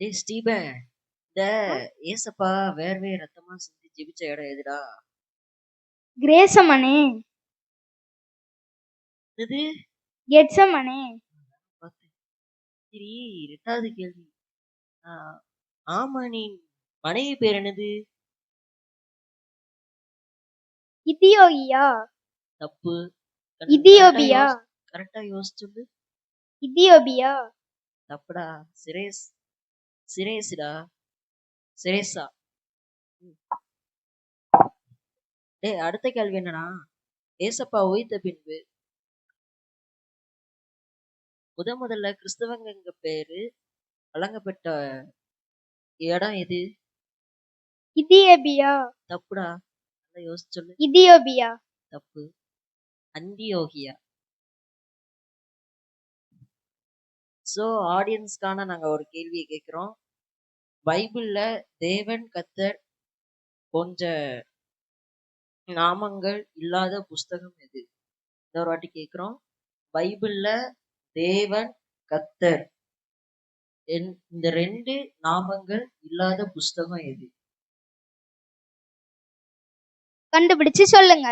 டேய் ஸ்டீபன், இந்த ஆ, ஏசப்பா வேர்வை ரத்தமா சிந்தி ஜெபிச்ச இடம் எதுடா? கிரேசமனே, இது கெட்சமனே, பார்த்தேன். சரி, 2வது கேள்வி. ஆ, ஆமானின் மனைவி பேர் என்னது? இதியோகியா, தப்பு. இதியோபியா, கரெக்டா யோசிச்சு. இதியோபியா, தப்புடா. சிரேசுடா. சிரேசா. டேய், அடுத்த கேள்வி என்னன்னா, ஏசப்பா உயிர்த்த பின்பு முதல்ல கிறிஸ்தவங்க பேரு வழங்கப்பட்ட இடம் எது? இதியோபியா, தப்புடா. நல்லா யோசிச்சு சொல்லு. இதியோபியா. தப்பு. அந்தியோகியா. சோ ஆடியன்ஸ்க்கான நாங்க ஒரு கேள்வியை கேட்கிறோம். பைபிள்ல தேவன், கர்த்தர் போன்ற நாமங்கள் இல்லாத புஸ்தகம் எது? இன்னொரு வாட்டி கேட்கிறோம். பைபிள்ல தேவன், கர்த்தர் இந்த 2 நாமங்கள் இல்லாத புஸ்தகம் எது? கண்டுபிடிச்சு சொல்லுங்க.